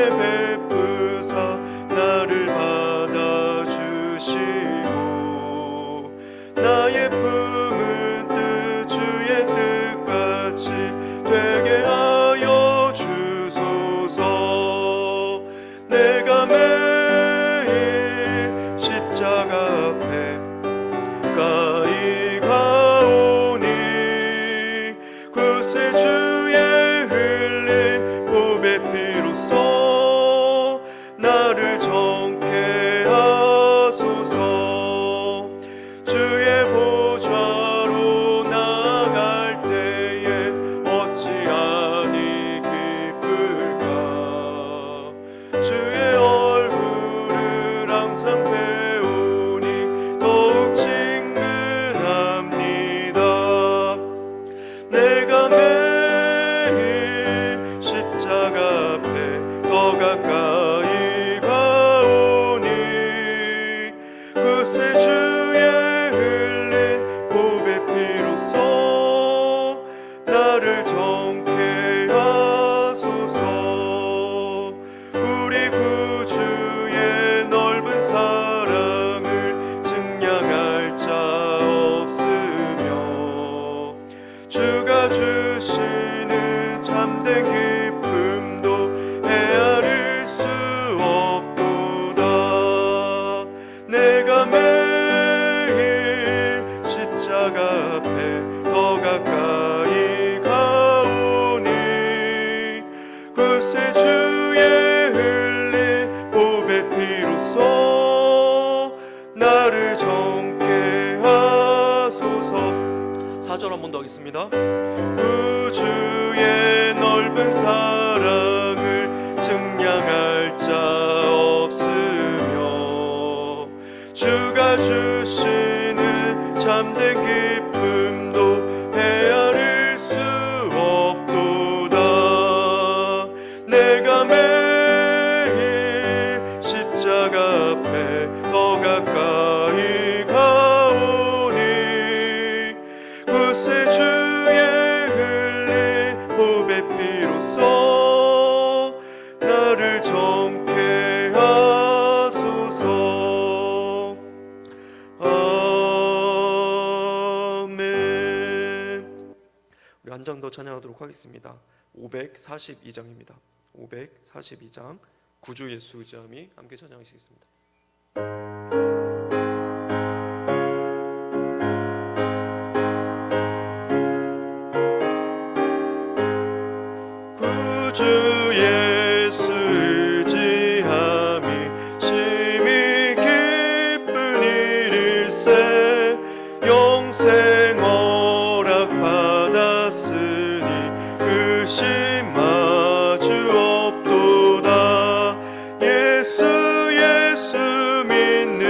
베푸사 나를 받아주시고 나의 품은 뜻 주의 뜻같이 되게 하여 주소서. 내가 매일 십자가 앞에 가까이 가오니 그새 주의 흘린 보배 피로써 나를 정케 하소서. 주의 보좌로 나아갈 때에 어찌하니 기쁠까. 주의 얼굴을 항상 배우니 더욱 친근합니다. 내가 매일 십자가 앞에 더 가까이 가오니 그새 주의 흘린 보배 피로써 나를 정케 하소서. 우리 구주의 넓은 사랑을 증량할 자 없으며 주가 주시는 참된 기쁨도 헤아릴 수 없도다. 내가 매일 십자가 앞에 더 가까이 가오니 그새 주의 흘린 보배 피로써 나를 정케 하소서. 4절 한 번 더 하겠습니다. 구주의 넓은 사랑을 증량할 자 없으며 주가 주시는 참된 기쁨도 헤아릴 수 없도다. 내가 매일 십자가 앞에 더 가까이 가오니 그새 주의 흘린 보배 피로써 나를 정케 하소서. 아멘. 우리 한 장 더 찬양하도록 하겠습니다. 542장입니다. 542장 구주 예수 의지함이 함께 찬양하시겠습니다. 구주 예수 의지함이 심히 기쁜 일일세. 영생 허락 받았으니 의심하주 없도다. 예수 믿는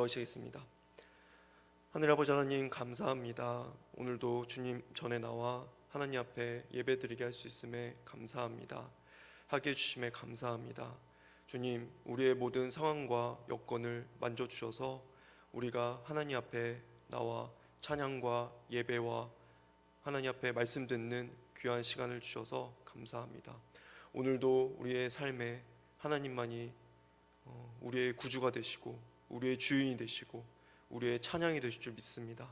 기도하시겠습니다. 하늘 아버지 하나님, 감사합니다. 오늘도 주님 전에 나와 하나님 앞에 예배드리게 할 수 있음에 감사합니다. 하게 해주심에 감사합니다. 주님, 우리의 모든 상황과 여건을 만져주셔서 우리가 하나님 앞에 나와 찬양과 예배와 하나님 앞에 말씀 듣는 귀한 시간을 주셔서 감사합니다. 오늘도 우리의 삶에 하나님만이 우리의 구주가 되시고 우리의 주인이 되시고 우리의 찬양이 되실 줄 믿습니다.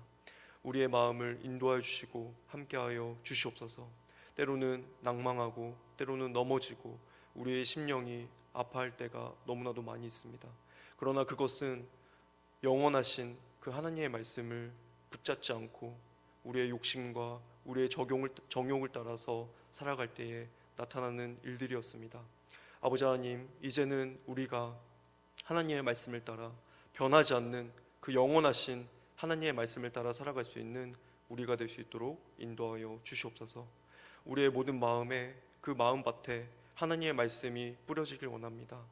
우리의 마음을 인도하여 주시고 함께하여 주시옵소서. 때로는 낭망하고 때로는 넘어지고 우리의 심령이 아파할 때가 너무나도 많이 있습니다. 그러나 그것은 영원하신 그 하나님의 말씀을 붙잡지 않고 우리의 욕심과 우리의 정욕을 따라서 살아갈 때에 나타나는 일들이었습니다. 아버지 하나님, 이제는 우리가 하나님의 말씀을 따라 변하지 않는 그 영원하신 하나님의 말씀을 따라 살아갈 수 있는 우리가 될 수 있도록 인도하여 주시옵소서. 우리의 모든 마음에 그 마음밭에 하나님의 말씀이 뿌려지길 원합니다.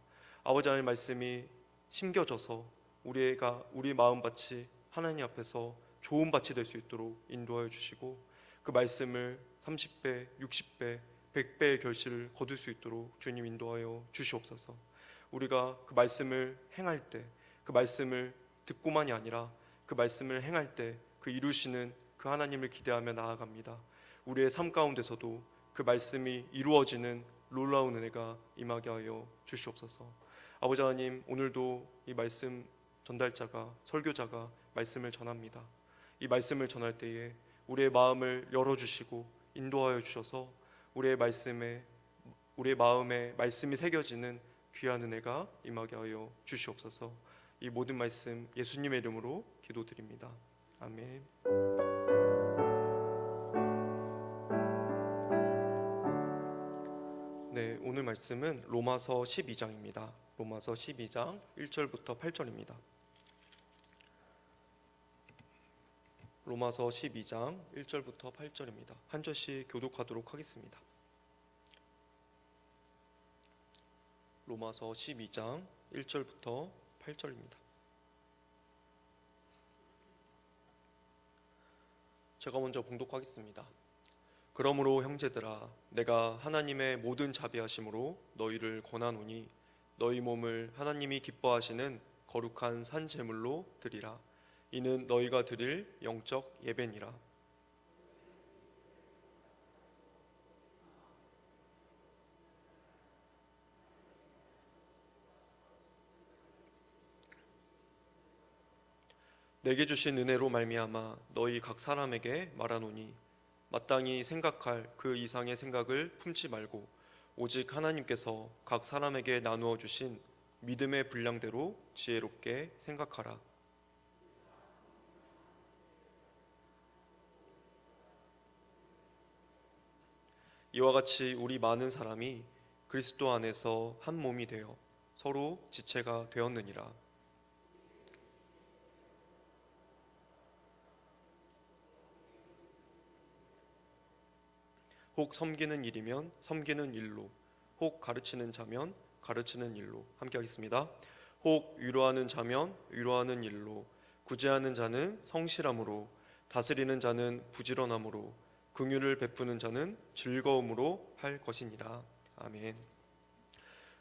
아버지 하나님의 말씀이 심겨져서 우리 마음밭이 하나님 앞에서 좋은 밭이 될 수 있도록 인도하여 주시고 그 말씀을 30배, 60배, 100배의 결실을 거둘 수 있도록 주님 인도하여 주시옵소서. 우리가 그 말씀을 행할 때, 그 말씀을 듣고만이 아니라 그 말씀을 행할 때 그 이루시는 그 하나님을 기대하며 나아갑니다. 우리의 삶 가운데서도 그 말씀이 이루어지는 놀라운 은혜가 임하게 하여 주시옵소서. 아버지 하나님, 오늘도 이 말씀 전달자가, 설교자가 말씀을 전합니다. 이 말씀을 전할 때에 우리의 마음을 열어주시고 인도하여 주셔서 우리의 마음에 말씀이 새겨지는 귀한 은혜가 임하게 하여 주시옵소서. 이 모든 말씀 예수님의 이름으로 기도드립니다. 아멘. 네, 오늘 말씀은 로마서 12장입니다. 로마서 12장 1절부터 8절입니다. 로마서 12장 1절부터 8절입니다. 한 절씩 교독하도록 하겠습니다. 로마서 12장 1절부터 8절입니다. 제가 먼저 봉독하겠습니다. 그러므로 형제들아, 내가 하나님의 모든 자비하심으로 너희를 권하노니 너희 몸을 하나님이 기뻐하시는 거룩한 산 제물로 드리라. 이는 너희가 드릴 영적 예배니라. 내게 주신 은혜로 말미암아 너희 각 사람에게 말하노니 마땅히 생각할 그 이상의 생각을 품지 말고 오직 하나님께서 각 사람에게 나누어 주신 믿음의 분량대로 지혜롭게 생각하라. 이와 같이 우리 많은 사람이 그리스도 안에서 한 몸이 되어 서로 지체가 되었느니라. 혹 섬기는 일이면 섬기는 일로, 혹 가르치는 자면 가르치는 일로. 함께 하겠습니다. 혹 위로하는 자면 위로하는 일로, 구제하는 자는 성실함으로, 다스리는 자는 부지런함으로, 긍휼을 베푸는 자는 즐거움으로 할 것이니라. 아멘.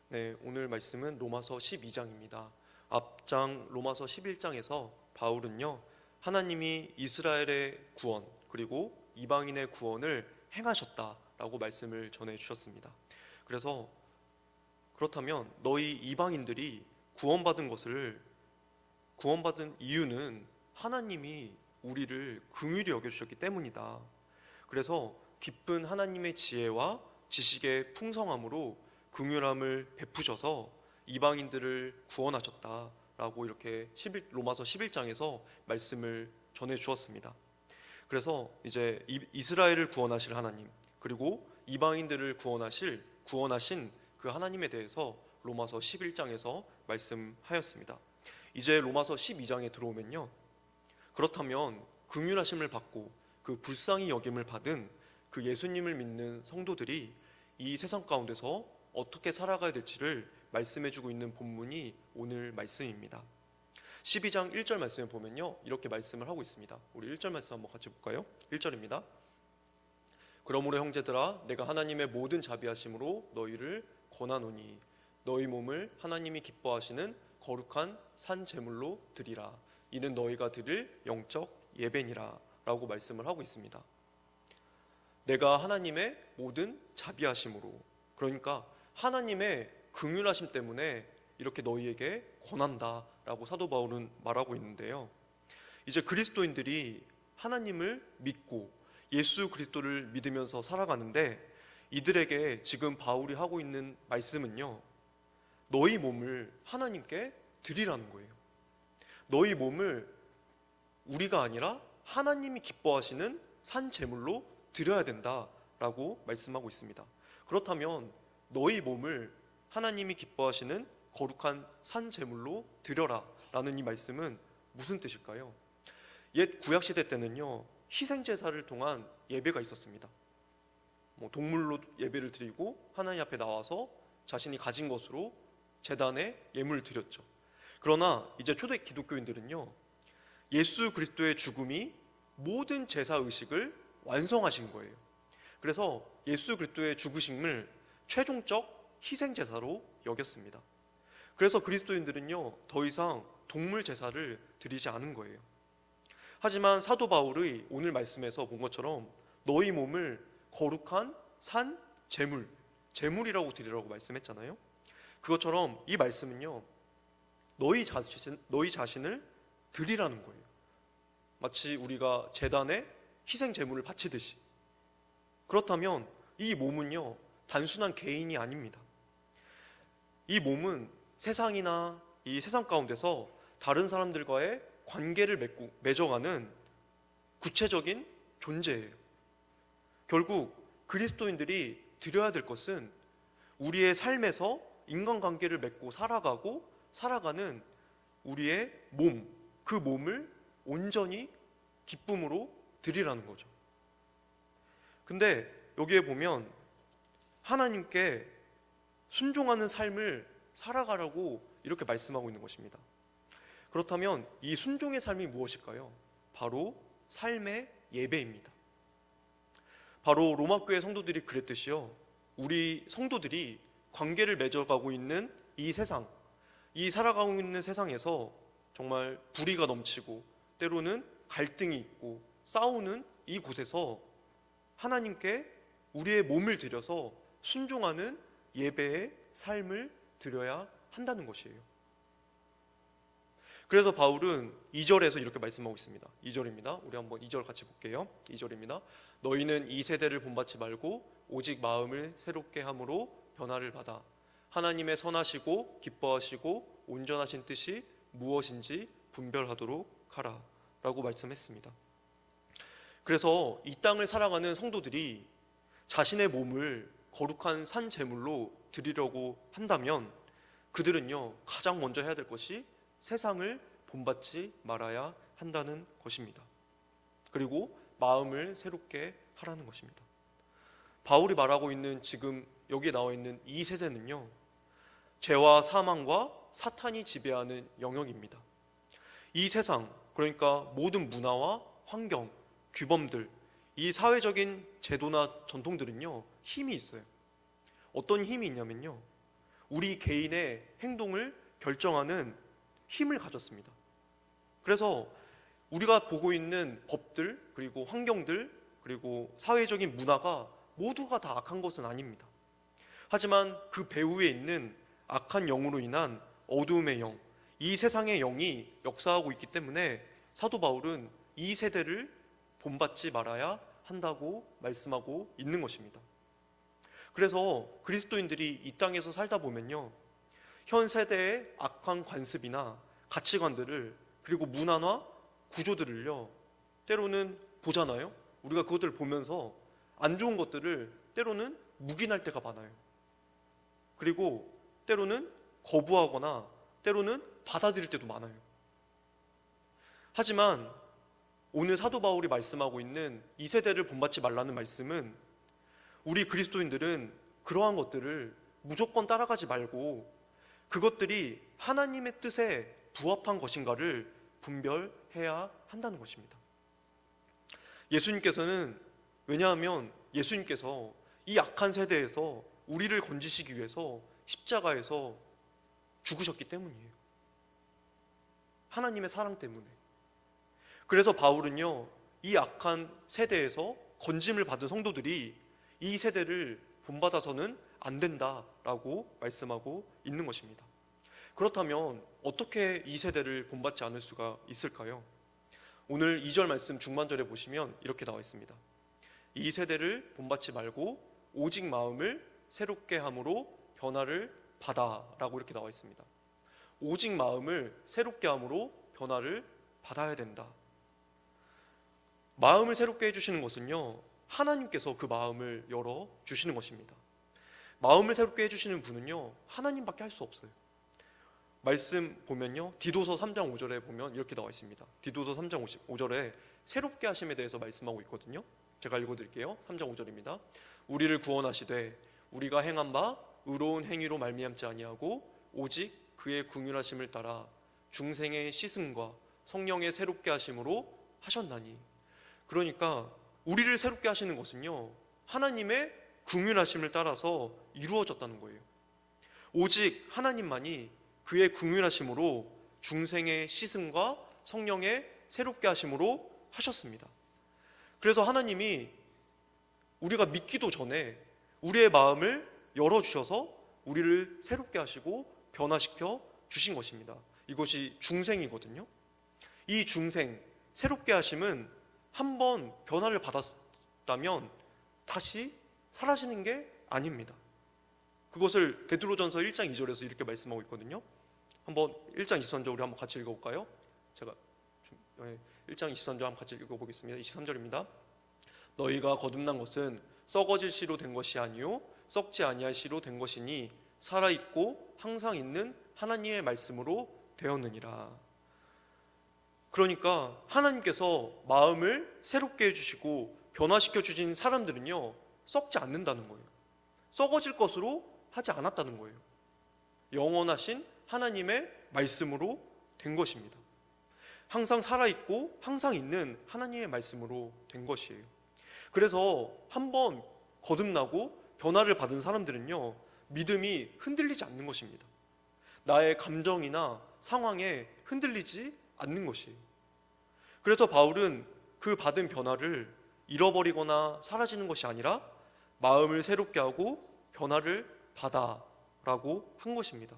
네, 오늘 말씀은 로마서 12장입니다. 앞장 로마서 11장에서 바울은요, 하나님이 이스라엘의 구원 그리고 이방인의 구원을 행하셨다라고 말씀을 전해 주셨습니다. 그래서 그렇다면 너희 이방인들이 구원받은 이유는 하나님이 우리를 긍휼히 여겨주셨기 때문이다. 그래서 깊은 하나님의 지혜와 지식의 풍성함으로 긍휼함을 베푸셔서 이방인들을 구원하셨다라고 이렇게 로마서 11장에서 말씀을 전해 주었습니다. 그래서 이제 이스라엘을 구원하실 하나님 그리고 이방인들을 구원하신 그 하나님에 대해서 로마서 11장에서 말씀하였습니다. 이제 로마서 12장에 들어오면요, 그렇다면 긍휼하심을 받고 그 불쌍히 여김을 받은 그 예수님을 믿는 성도들이 이 세상 가운데서 어떻게 살아가야 될지를 말씀해주고 있는 본문이 오늘 말씀입니다. 12장 1절 말씀을 보면요, 이렇게 말씀을 하고 있습니다. 우리 1절 말씀 한번 같이 볼까요? 1절입니다. 그러므로 형제들아, 내가 하나님의 모든 자비하심으로 너희를 권하노니 너희 몸을 하나님이 기뻐하시는 거룩한 산 제물로 드리라. 이는 너희가 드릴 영적 예배니라 라고 말씀을 하고 있습니다. 내가 하나님의 모든 자비하심으로, 그러니까 하나님의 긍휼하심 때문에 이렇게 너희에게 권한다 라고 사도 바울은 말하고 있는데요, 이제 그리스도인들이 하나님을 믿고 예수 그리스도를 믿으면서 살아가는데, 이들에게 지금 바울이 하고 있는 말씀은요, 너희 몸을 하나님께 드리라는 거예요. 너희 몸을 우리가 아니라 하나님이 기뻐하시는 산 제물로 드려야 된다라고 말씀하고 있습니다. 그렇다면 너희 몸을 하나님이 기뻐하시는 거룩한 산 제물로 드려라 라는 이 말씀은 무슨 뜻일까요? 옛 구약시대 때는요, 희생제사를 통한 예배가 있었습니다. 동물로 예배를 드리고 하나님 앞에 나와서 자신이 가진 것으로 제단에 예물을 드렸죠. 그러나 이제 초대 기독교인들은요, 예수 그리스도의 죽음이 모든 제사 의식을 완성하신 거예요. 그래서 예수 그리스도의 죽으심을 최종적 희생제사로 여겼습니다. 그래서 그리스도인들은요, 더 이상 동물 제사를 드리지 않은 거예요. 하지만 사도 바울의 오늘 말씀에서 본 것처럼 너희 몸을 거룩한 산 제물이라고 드리라고 말씀했잖아요. 그것처럼 이 말씀은요, 너희 자신을 드리라는 거예요. 마치 우리가 제단에 희생 제물을 바치듯이. 그렇다면 이 몸은요, 단순한 개인이 아닙니다. 이 몸은 세상이나 이 세상 가운데서 다른 사람들과의 관계를 맺어가는 구체적인 존재예요. 결국 그리스도인들이 드려야 될 것은 우리의 삶에서 인간관계를 맺고 살아가는 우리의 몸, 그 몸을 온전히 기쁨으로 드리라는 거죠. 근데 여기에 보면 하나님께 순종하는 삶을 살아가라고 이렇게 말씀하고 있는 것입니다. 그렇다면 이 순종의 삶이 무엇일까요? 바로 삶의 예배입니다. 바로 로마교회 성도들이 그랬듯이요, 우리 성도들이 관계를 맺어가고 있는 이 세상, 이 살아가고 있는 세상에서 정말 불의가 넘치고 때로는 갈등이 있고 싸우는 이 곳에서 하나님께 우리의 몸을 들여서 순종하는 예배의 삶을 드려야 한다는 것이에요. 그래서 바울은 2절에서 이렇게 말씀하고 있습니다. 2절입니다. 우리 한번 2절 같이 볼게요. 2절입니다. 너희는 이 세대를 본받지 말고 오직 마음을 새롭게 함으로 변화를 받아 하나님의 선하시고 기뻐하시고 온전하신 뜻이 무엇인지 분별하도록 하라 라고 말씀했습니다. 그래서 이 땅을 살아가는 성도들이 자신의 몸을 거룩한 산 제물로 드리려고 한다면 그들은요, 가장 먼저 해야 될 것이 세상을 본받지 말아야 한다는 것입니다. 그리고 마음을 새롭게 하라는 것입니다. 바울이 말하고 있는 지금 여기에 나와 있는 이 세대는요, 죄와 사망과 사탄이 지배하는 영역입니다. 이 세상, 그러니까 모든 문화와 환경, 규범들, 이 사회적인 제도나 전통들은요, 힘이 있어요. 어떤 힘이 있냐면요, 우리 개인의 행동을 결정하는 힘을 가졌습니다. 그래서 우리가 보고 있는 법들, 그리고 환경들, 그리고 사회적인 문화가 모두가 다 악한 것은 아닙니다. 하지만 그 배후에 있는 악한 영으로 인한 어두움의 영, 이 세상의 영이 역사하고 있기 때문에 사도 바울은 이 세대를 본받지 말아야 한다고 말씀하고 있는 것입니다. 그래서 그리스도인들이 이 땅에서 살다 보면요, 현 세대의 악한 관습이나 가치관들을, 그리고 문화나 구조들을요, 때로는 보잖아요. 우리가 그것들을 보면서 안 좋은 것들을 때로는 묵인할 때가 많아요. 그리고 때로는 거부하거나 때로는 받아들일 때도 많아요. 하지만 오늘 사도 바울이 말씀하고 있는 이 세대를 본받지 말라는 말씀은 우리 그리스도인들은 그러한 것들을 무조건 따라가지 말고 그것들이 하나님의 뜻에 부합한 것인가를 분별해야 한다는 것입니다. 예수님께서는, 왜냐하면 예수님께서 이 악한 세대에서 우리를 건지시기 위해서 십자가에서 죽으셨기 때문이에요. 하나님의 사랑 때문에. 그래서 바울은요, 이 악한 세대에서 건짐을 받은 성도들이 이 세대를 본받아서는 안 된다라고 말씀하고 있는 것입니다. 그렇다면 어떻게 이 세대를 본받지 않을 수가 있을까요? 오늘 2절 말씀 중반절에 보시면 이렇게 나와 있습니다. 이 세대를 본받지 말고 오직 마음을 새롭게 함으로 변화를 받아 라고 이렇게 나와 있습니다. 오직 마음을 새롭게 함으로 변화를 받아야 된다. 마음을 새롭게 해주시는 것은요, 하나님께서 그 마음을 열어주시는 것입니다. 마음을 새롭게 해주시는 분은요, 하나님밖에 할 수 없어요. 말씀 보면요, 디도서 3장 5절에 보면 이렇게 나와 있습니다. 디도서 3장 5절에 새롭게 하심에 대해서 말씀하고 있거든요. 제가 읽어드릴게요. 3장 5절입니다. 우리를 구원하시되 우리가 행한 바 의로운 행위로 말미암지 아니하고 오직 그의 긍휼하심을 따라 중생의 씻음과 성령의 새롭게 하심으로 하셨나니. 그러니까 우리를 새롭게 하시는 것은요, 하나님의 긍휼하심을 따라서 이루어졌다는 거예요. 오직 하나님만이 그의 긍휼하심으로 중생의 씻음과 성령의 새롭게 하심으로 하셨습니다. 그래서 하나님이 우리가 믿기도 전에 우리의 마음을 열어주셔서 우리를 새롭게 하시고 변화시켜 주신 것입니다. 이것이 중생이거든요. 이 중생, 새롭게 하심은 한번 변화를 받았다면 다시 사라지는 게 아닙니다. 그것을 베드로전서 1장 2절에서 이렇게 말씀하고 있거든요. 한번 1장 23절 우리 한번 같이 읽어볼까요? 제가 1장 23절 한번 같이 읽어보겠습니다. 23절입니다. 너희가 거듭난 것은 썩어질 씨로 된 것이 아니요 썩지 아니할 씨로 된 것이니 살아있고 항상 있는 하나님의 말씀으로 되었느니라. 그러니까 하나님께서 마음을 새롭게 해주시고 변화시켜 주신 사람들은요, 썩지 않는다는 거예요. 썩어질 것으로 하지 않았다는 거예요. 영원하신 하나님의 말씀으로 된 것입니다. 항상 살아있고 항상 있는 하나님의 말씀으로 된 것이에요. 그래서 한번 거듭나고 변화를 받은 사람들은요, 믿음이 흔들리지 않는 것입니다. 나의 감정이나 상황에 흔들리지 않는 것이에요. 그래서 바울은 그 받은 변화를 잃어버리거나 사라지는 것이 아니라 마음을 새롭게 하고 변화를 받아라고 한 것입니다.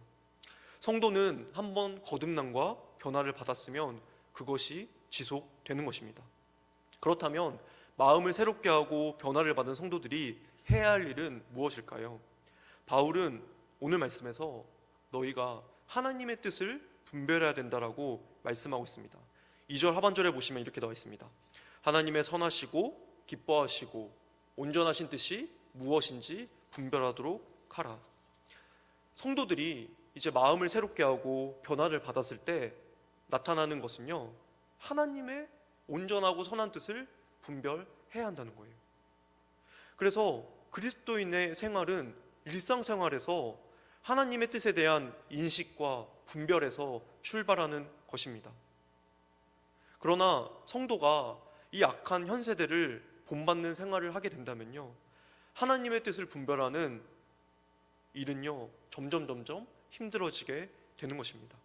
성도는 한번 거듭남과 변화를 받았으면 그것이 지속되는 것입니다. 그렇다면 마음을 새롭게 하고 변화를 받은 성도들이 해야 할 일은 무엇일까요? 바울은 오늘 말씀에서 너희가 하나님의 뜻을 분별해야 된다라고 말씀하고 있습니다. 2절 하반절에 보시면 이렇게 나와 있습니다. 하나님의 선하시고 기뻐하시고 온전하신 뜻이 무엇인지 분별하도록 하라. 성도들이 이제 마음을 새롭게 하고 변화를 받았을 때 나타나는 것은요, 하나님의 온전하고 선한 뜻을 분별해야 한다는 거예요. 그래서 그리스도인의 생활은 일상생활에서 하나님의 뜻에 대한 인식과 분별에서 출발하는 것입니다. 그러나 성도가 이 악한 현 세대를 본받는 생활을 하게 된다면요, 하나님의 뜻을 분별하는 일은요, 점점 힘들어지게 되는 것입니다.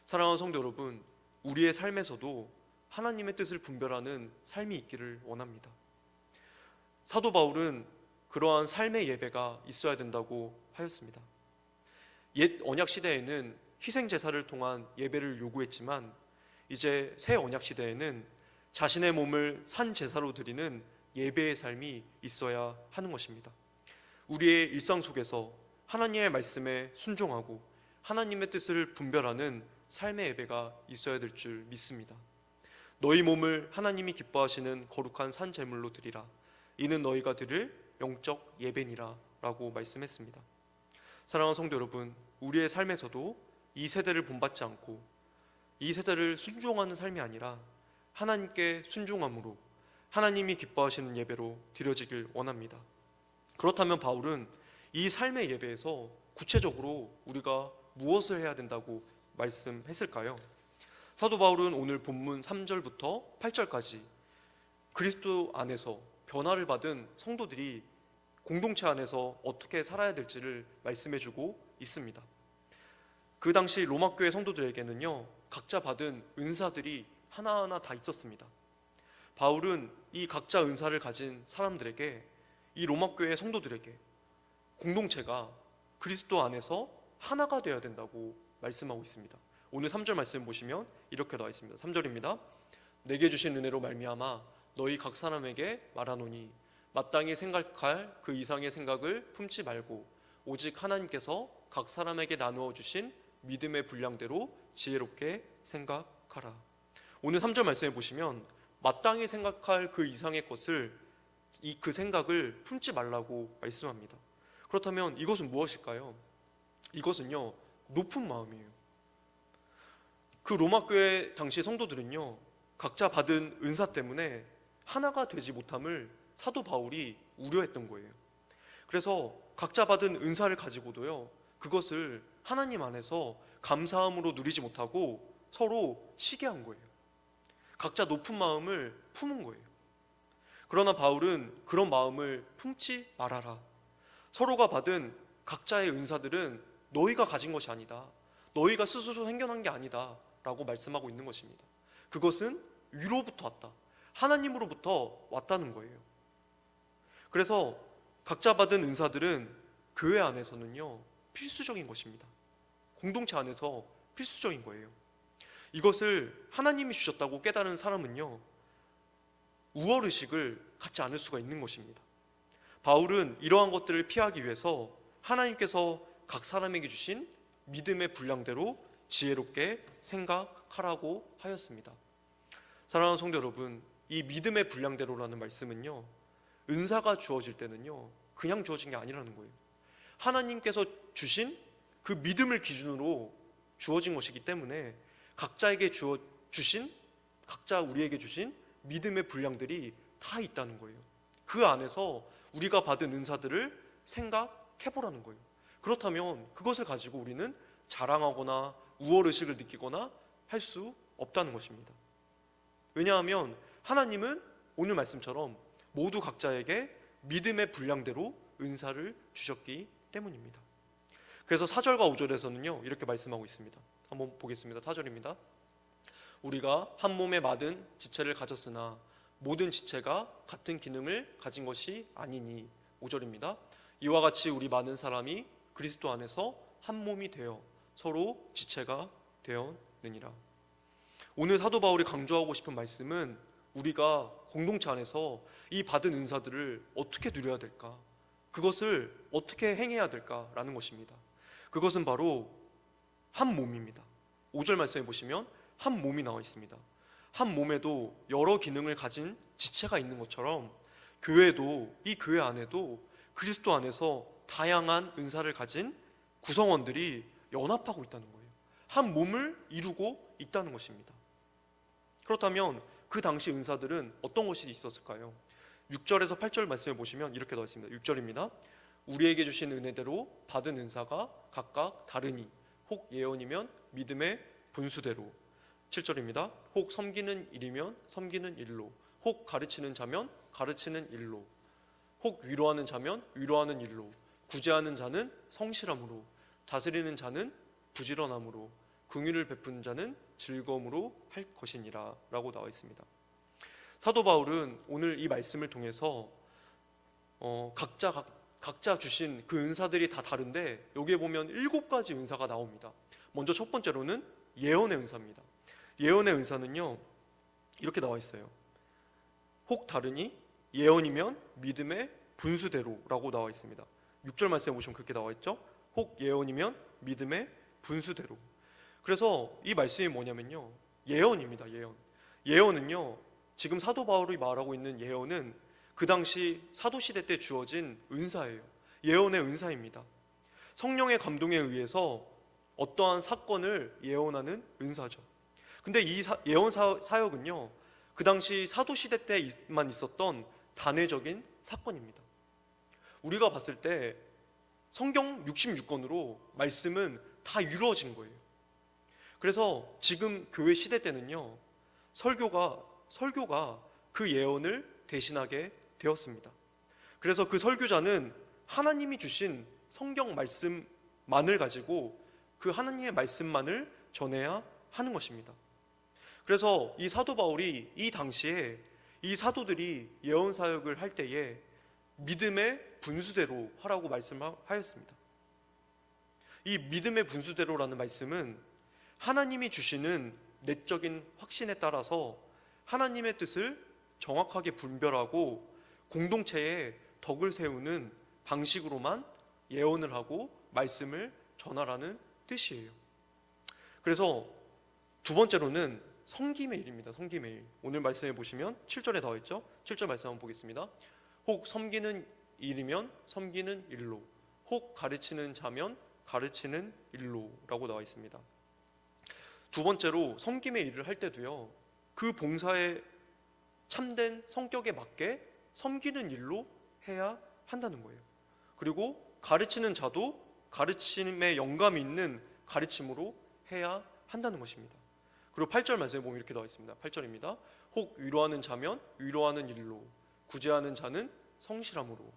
사랑하는 성도 여러분, 우리의 삶에서도 하나님의 뜻을 분별하는 삶이 있기를 원합니다. 사도 바울은 그러한 삶의 예배가 있어야 된다고 하였습니다. 옛 언약 시대에는 희생 제사를 통한 예배를 요구했지만 이제 새 언약 시대에는 자신의 몸을 산 제사로 드리는 예배의 삶이 있어야 하는 것입니다. 우리의 일상 속에서 하나님의 말씀에 순종하고 하나님의 뜻을 분별하는 삶의 예배가 있어야 될 줄 믿습니다. 너희 몸을 하나님이 기뻐하시는 거룩한 산 제물로 드리라. 이는 너희가 드릴 영적 예배니라 라고 말씀했습니다. 사랑하는 성도 여러분, 우리의 삶에서도 이 세대를 본받지 않고 이 세대를 순종하는 삶이 아니라 하나님께 순종함으로 하나님이 기뻐하시는 예배로 드려지길 원합니다. 그렇다면 바울은 이 삶의 예배에서 구체적으로 우리가 무엇을 해야 된다고 말씀했을까요? 사도 바울은 오늘 본문 3절부터 8절까지 그리스도 안에서 변화를 받은 성도들이 공동체 안에서 어떻게 살아야 될지를 말씀해주고 있습니다. 그 당시 로마 교회 성도들에게는요, 각자 받은 은사들이 하나하나 다 있었습니다. 바울은 이 각자 은사를 가진 사람들에게, 이 로마 교회 성도들에게 공동체가 그리스도 안에서 하나가 되어야 된다고 말씀하고 있습니다. 오늘 3절 말씀 보시면 이렇게 나와 있습니다. 3절입니다. 내게 주신 은혜로 말미암아 너희 각 사람에게 말하노니 마땅히 생각할 그 이상의 생각을 품지 말고 오직 하나님께서 각 사람에게 나누어 주신 믿음의 분량대로 지혜롭게 생각하라. 오늘 3절 말씀에 보시면 마땅히 생각할 그 이상의 것을, 그 생각을 품지 말라고 말씀합니다. 그렇다면 이것은 무엇일까요? 이것은요, 높은 마음이에요. 그 로마 교회 당시 성도들은요, 각자 받은 은사 때문에 하나가 되지 못함을 사도 바울이 우려했던 거예요. 그래서 각자 받은 은사를 가지고도요, 그것을 하나님 안에서 감사함으로 누리지 못하고 서로 시기한 거예요. 각자 높은 마음을 품은 거예요. 그러나 바울은 그런 마음을 품지 말아라. 서로가 받은 각자의 은사들은 너희가 가진 것이 아니다. 너희가 스스로 생겨난 게 아니다. 라고 말씀하고 있는 것입니다. 그것은 위로부터 왔다. 하나님으로부터 왔다는 거예요. 그래서 각자 받은 은사들은 교회 안에서는요, 필수적인 것입니다. 공동체 안에서 필수적인 거예요. 이것을 하나님이 주셨다고 깨달은 사람은요, 우월의식을 갖지 않을 수가 있는 것입니다. 바울은 이러한 것들을 피하기 위해서 하나님께서 각 사람에게 주신 믿음의 분량대로 지혜롭게 생각하라고 하였습니다. 사랑하는 성도 여러분, 이 믿음의 분량대로라는 말씀은요, 은사가 주어질 때는요, 그냥 주어진 게 아니라는 거예요. 하나님께서 주신 그 믿음을 기준으로 주어진 것이기 때문에 각자에게 주신, 각자 우리에게 주신 믿음의 분량들이 다 있다는 거예요. 그 안에서 우리가 받은 은사들을 생각해보라는 거예요. 그렇다면 그것을 가지고 우리는 자랑하거나 우월의식을 느끼거나 할 수 없다는 것입니다. 왜냐하면 하나님은 오늘 말씀처럼 모두 각자에게 믿음의 분량대로 은사를 주셨기 때문입니다. 그래서 4절과 5절에서는요, 이렇게 말씀하고 있습니다. 한번 보겠습니다. 4절입니다. 우리가 한 몸에 많은 지체를 가졌으나 모든 지체가 같은 기능을 가진 것이 아니니. 5절입니다. 이와 같이 우리 많은 사람이 그리스도 안에서 한 몸이 되어 서로 지체가 되었느니라. 오늘 사도 바울이 강조하고 싶은 말씀은 우리가 공동체 안에서 이 받은 은사들을 어떻게 누려야 될까, 그것을 어떻게 행해야 될까라는 것입니다. 그것은 바로 한 몸입니다. 5절 말씀해 보시면 한 몸이 나와 있습니다. 한 몸에도 여러 기능을 가진 지체가 있는 것처럼 교회도, 이 교회 안에도 그리스도 안에서 다양한 은사를 가진 구성원들이 연합하고 있다는 거예요. 한 몸을 이루고 있다는 것입니다. 그렇다면 그 당시 은사들은 어떤 것이 있었을까요? 6절에서 8절 말씀해 보시면 이렇게 나와 있습니다. 6절입니다. 우리에게 주신 은혜대로 받은 은사가 각각 다르니 혹 예언이면 믿음의 분수대로. 7절입니다. 혹 섬기는 일이면 섬기는 일로, 혹 가르치는 자면 가르치는 일로, 혹 위로하는 자면 위로하는 일로, 구제하는 자는 성실함으로, 다스리는 자는 부지런함으로, 긍휼을 베푸는 자는 즐거움으로 할 것이니라 라고 나와 있습니다. 사도 바울은 오늘 이 말씀을 통해서 각자 주신 그 은사들이 다 다른데 여기에 보면 7가지 은사가 나옵니다. 먼저 첫 번째로는 예언의 은사입니다. 예언의 은사는요, 이렇게 나와 있어요. 혹 다르니 예언이면 믿음의 분수대로라고 나와 있습니다. 6절 말씀에 보시면 그렇게 나와 있죠. 혹 예언이면 믿음의 분수대로. 그래서 이 말씀이 뭐냐면요, 예언입니다. 예언은요, 지금 사도 바울이 말하고 있는 예언은 그 당시 사도시대 때 주어진 은사예요. 예언의 은사입니다. 성령의 감동에 의해서 어떠한 사건을 예언하는 은사죠. 근데 이 예언 사역은요, 그 당시 사도시대 때만 있었던 단회적인 사건입니다. 우리가 봤을 때 성경 66권으로 말씀은 다 이루어진 거예요. 그래서 지금 교회 시대 때는요, 설교가 그 예언을 대신하게 되었습니다. 그래서 그 설교자는 하나님이 주신 성경 말씀만을 가지고 그 하나님의 말씀만을 전해야 하는 것입니다. 그래서 이 사도 바울이 이 당시에 이 사도들이 예언 사역을 할 때에 믿음의 분수대로 하라고 말씀하였습니다. 이 믿음의 분수대로라는 말씀은 하나님이 주시는 내적인 확신에 따라서 하나님의 뜻을 정확하게 분별하고 공동체에 덕을 세우는 방식으로만 예언을 하고 말씀을 전하라는 뜻이에요. 그래서 두 번째로는 섬김의 일입니다. 섬김의 일. 오늘 말씀해 보시면 7절에 나와 있죠. 7절 말씀 한번 보겠습니다. 혹 섬기는 일이면 섬기는 일로, 혹 가르치는 자면 가르치는 일로라고 나와 있습니다. 두 번째로 섬김의 일을 할 때도요, 그 봉사의 참된 성격에 맞게 섬기는 일로 해야 한다는 거예요. 그리고 가르치는 자도 가르침에 영감이 있는 가르침으로 해야 한다는 것입니다. 그리고 8절 말씀에 보면 이렇게 나와 있습니다. 8절입니다. 혹 위로하는 자면 위로하는 일로, 구제하는 자는 성실함으로.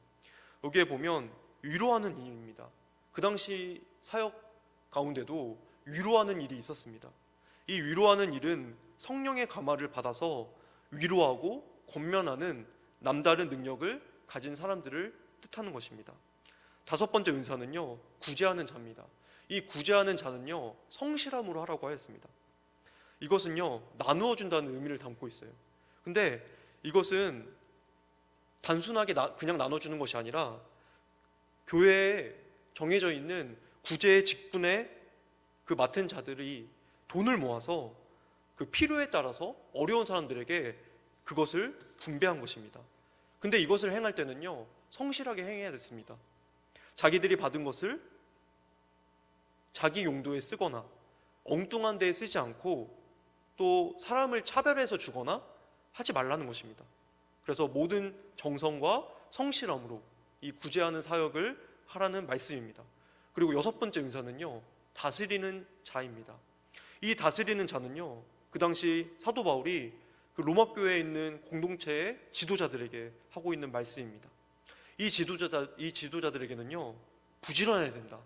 여기에 보면 위로하는 일입니다. 그 당시 사역 가운데도 위로하는 일이 있었습니다. 이 위로하는 일은 성령의 감화를 받아서 위로하고 권면하는 남다른 능력을 가진 사람들을 뜻하는 것입니다. 다섯 번째 은사는요, 구제하는 자입니다. 이 구제하는 자는요, 성실함으로 하라고 하였습니다. 이것은요, 나누어 준다는 의미를 담고 있어요. 근데 이것은 단순하게 그냥 나눠주는 것이 아니라 교회에 정해져 있는 구제의 직분에 그 맡은 자들이 돈을 모아서 그 필요에 따라서 어려운 사람들에게 그것을 분배한 것입니다. 근데 이것을 행할 때는요, 성실하게 행해야 됐습니다. 자기들이 받은 것을 자기 용도에 쓰거나 엉뚱한 데에 쓰지 않고 또 사람을 차별해서 주거나 하지 말라는 것입니다. 그래서 모든 정성과 성실함으로 이 구제하는 사역을 하라는 말씀입니다. 그리고 여섯 번째 은사는요, 다스리는 자입니다. 이 다스리는 자는요, 그 당시 사도 바울이 그 로마 교회에 있는 공동체의 지도자들에게 하고 있는 말씀입니다. 이 지도자들에게는요, 부지런해야 된다.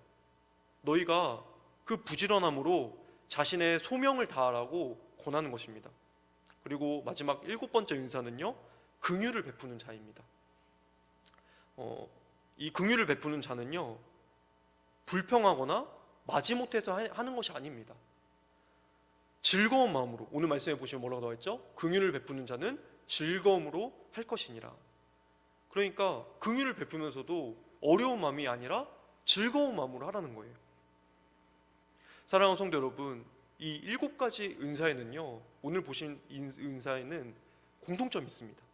너희가 그 부지런함으로 자신의 소명을 다하라고 권하는 것입니다. 그리고 마지막 일곱 번째 은사는요, 긍휼을 베푸는 자입니다. 이 긍휼을 베푸는 자는요, 불평하거나 마지못해서 하는 것이 아닙니다. 즐거운 마음으로, 오늘 말씀해 보시면 뭐라고 나와 있죠? 긍휼을 베푸는 자는 즐거움으로 할 것이니라. 그러니까 긍휼을 베푸면서도 어려운 마음이 아니라 즐거운 마음으로 하라는 거예요. 사랑하는 성도 여러분, 이 일곱 가지 은사에는요, 오늘 보신 은사에는 공통점이 있습니다.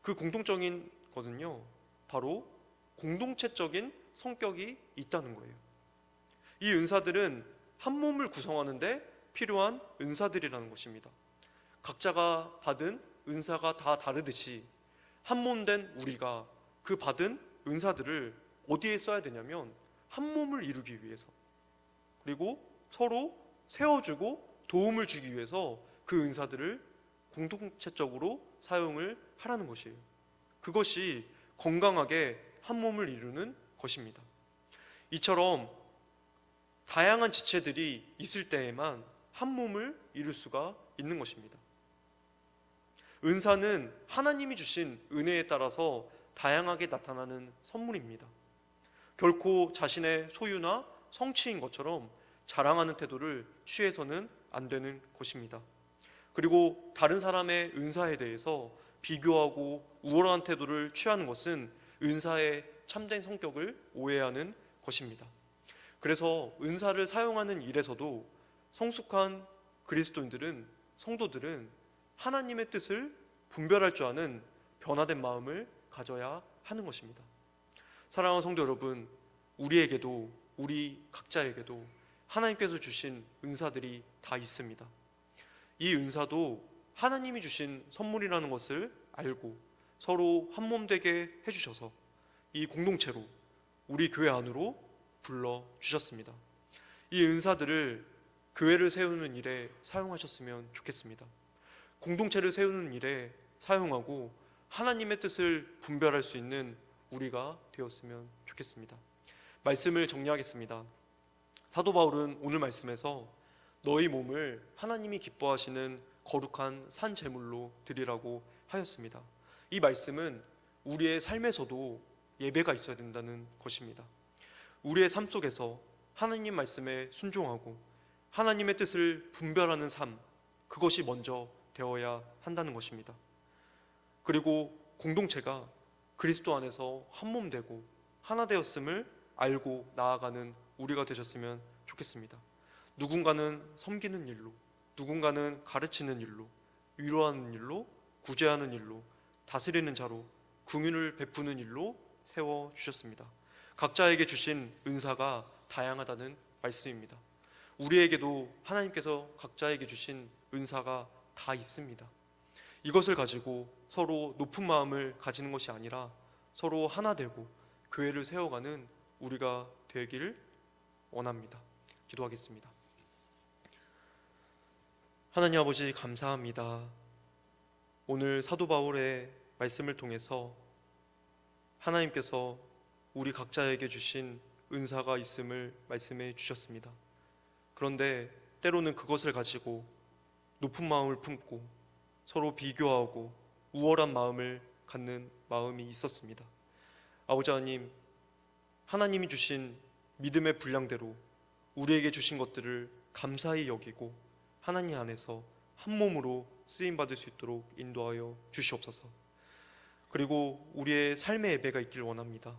그 공통적인 것은요, 바로 공동체적인 성격이 있다는 거예요. 이 은사들은 한 몸을 구성하는데 필요한 은사들이라는 것입니다. 각자가 받은 은사가 다 다르듯이 한 몸 된 우리가 그 받은 은사들을 어디에 써야 되냐면 한 몸을 이루기 위해서, 그리고 서로 세워주고 도움을 주기 위해서 그 은사들을 공동체적으로 사용을 하라는 것이에요. 그것이 건강하게 한 몸을 이루는 것입니다. 이처럼 다양한 지체들이 있을 때에만 한 몸을 이룰 수가 있는 것입니다. 은사는 하나님이 주신 은혜에 따라서 다양하게 나타나는 선물입니다. 결코 자신의 소유나 성취인 것처럼 자랑하는 태도를 취해서는 안 되는 것입니다. 그리고 다른 사람의 은사에 대해서 비교하고 우월한 태도를 취하는 것은 은사의 참된 성격을 오해하는 것입니다. 그래서 은사를 사용하는 일에서도 성숙한 그리스도인들은, 성도들은 하나님의 뜻을 분별할 줄 아는 변화된 마음을 가져야 하는 것입니다. 사랑하는 성도 여러분, 우리에게도, 우리 각자에게도 하나님께서 주신 은사들이 다 있습니다. 이 은사도 하나님이 주신 선물이라는 것을 알고 서로 한 몸 되게 해주셔서 이 공동체로, 우리 교회 안으로 불러주셨습니다. 이 은사들을 교회를 세우는 일에 사용하셨으면 좋겠습니다. 공동체를 세우는 일에 사용하고 하나님의 뜻을 분별할 수 있는 우리가 되었으면 좋겠습니다. 말씀을 정리하겠습니다. 사도 바울은 오늘 말씀에서 너희 몸을 하나님이 기뻐하시는 거룩한 산 제물로 드리라고 하였습니다. 이 말씀은 우리의 삶에서도 예배가 있어야 된다는 것입니다. 우리의 삶 속에서 하나님 말씀에 순종하고 하나님의 뜻을 분별하는 삶, 그것이 먼저 되어야 한다는 것입니다. 그리고 공동체가 그리스도 안에서 한 몸 되고 하나 되었음을 알고 나아가는 우리가 되셨으면 좋겠습니다. 누군가는 섬기는 일로, 누군가는 가르치는 일로, 위로하는 일로, 구제하는 일로, 다스리는 자로, 긍휼을 베푸는 일로 세워주셨습니다. 각자에게 주신 은사가 다양하다는 말씀입니다. 우리에게도 하나님께서 각자에게 주신 은사가 다 있습니다. 이것을 가지고 서로 높은 마음을 가지는 것이 아니라 서로 하나 되고 교회를 세워가는 우리가 되길 원합니다. 기도하겠습니다. 하나님 아버지, 감사합니다. 오늘 사도 바울의 말씀을 통해서 하나님께서 우리 각자에게 주신 은사가 있음을 말씀해 주셨습니다. 그런데 때로는 그것을 가지고 높은 마음을 품고 서로 비교하고 우월한 마음을 갖는 마음이 있었습니다. 아버지 하나님, 하나님이 주신 믿음의 분량대로 우리에게 주신 것들을 감사히 여기고 하나님 안에서 한 몸으로 쓰임받을 수 있도록 인도하여 주시옵소서. 그리고 우리의 삶의 예배가 있길 원합니다.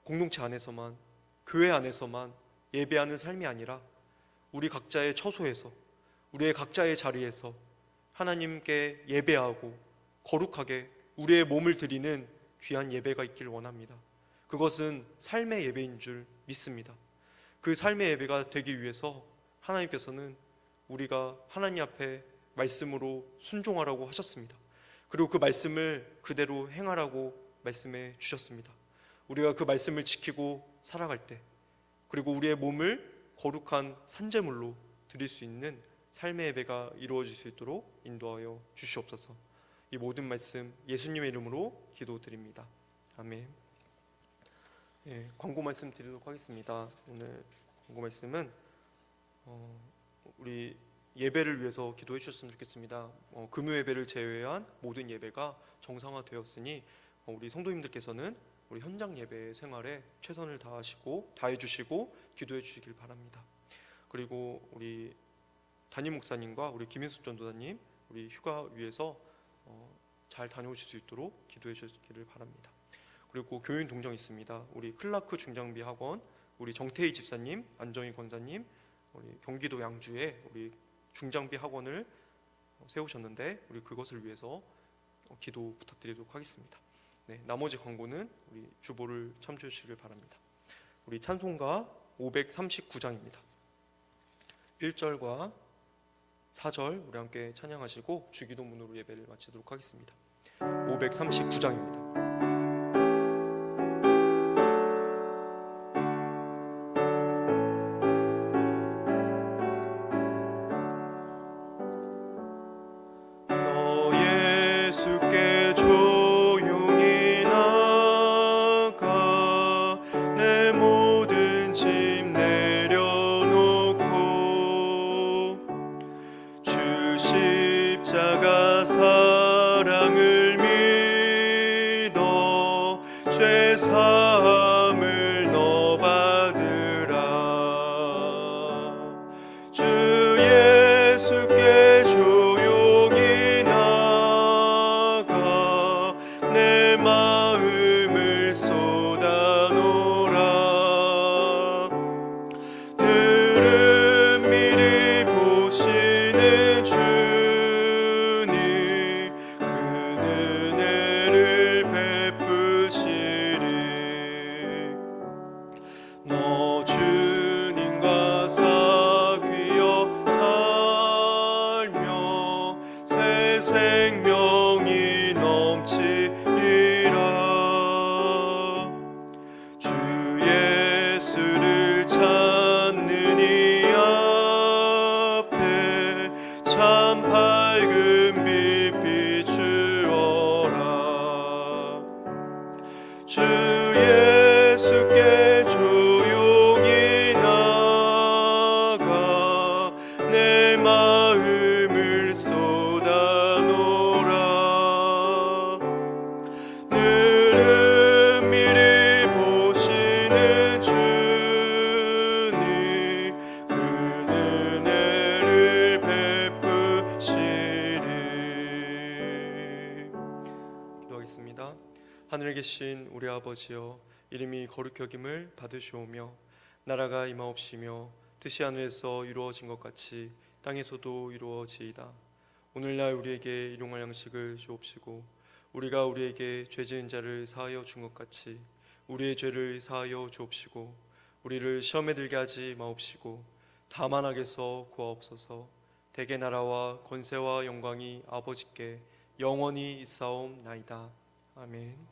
공동체 안에서만, 교회 안에서만 예배하는 삶이 아니라 우리 각자의 처소에서, 우리의 각자의 자리에서 하나님께 예배하고 거룩하게 우리의 몸을 드리는 귀한 예배가 있길 원합니다. 그것은 삶의 예배인 줄 믿습니다. 그 삶의 예배가 되기 위해서 하나님께서는 우리가 하나님 앞에 말씀으로 순종하라고 하셨습니다. 그리고 그 말씀을 그대로 행하라고 말씀해 주셨습니다. 우리가 그 말씀을 지키고 살아갈 때, 그리고 우리의 몸을 거룩한 산제물로 드릴 수 있는 삶의 예배가 이루어질 수 있도록 인도하여 주시옵소서. 이 모든 말씀 예수님의 이름으로 기도드립니다. 아멘. 광고 말씀 드리도록 하겠습니다. 오늘 광고 말씀은 우리 예배를 위해서 기도해 주셨으면 좋겠습니다. 금요 예배를 제외한 모든 예배가 정상화되었으니 우리 성도님들께서는 우리 현장 예배 생활에 최선을 다해 주시고 기도해 주시길 바랍니다. 그리고 우리 담임 목사님과 우리 김인숙 전도사님 우리 휴가 위해서 잘 다녀오실 수 있도록 기도해 주시기를 바랍니다. 그리고 교인 동정 있습니다. 우리 클라크 중장비 학원, 우리 정태희 집사님, 안정희 권사님, 우리 경기도 양주에 우리 중장비 학원을 세우셨는데 우리 그것을 위해서 기도 부탁드리도록 하겠습니다. 나머지 광고는 우리 주보를 참조해 주시길 바랍니다. 우리 찬송가 539장입니다. 1절과 4절 우리 함께 찬양하시고 주기도문으로 예배를 마치도록 하겠습니다. 539장입니다. 십자가 사랑을 참 밝은 빛 비추어라. 주 예수께 조용히 나가 내 마음을 쏟아놓으라. 늘은 미리 보시는 주님 그 은혜를 베푸시리. 기도하겠습니다. 하늘에 계신 우리 아버지여, 이름이 거룩히 여김을 받으시오며 나라가 임하옵시며 뜻이 하늘에서 이루어진 것 같이 땅에서도 이루어지이다. 오늘날 우리에게 일용할 양식을 주옵시고 우리가 우리에게 죄 지은 자를 사하여 준 것 같이 우리의 죄를 사하여 주옵시고 우리를 시험에 들게 하지 마옵시고 다만 악에서 구하옵소서. 대개 나라와 권세와 영광이 아버지께 영원히 있사옵나이다. 아멘.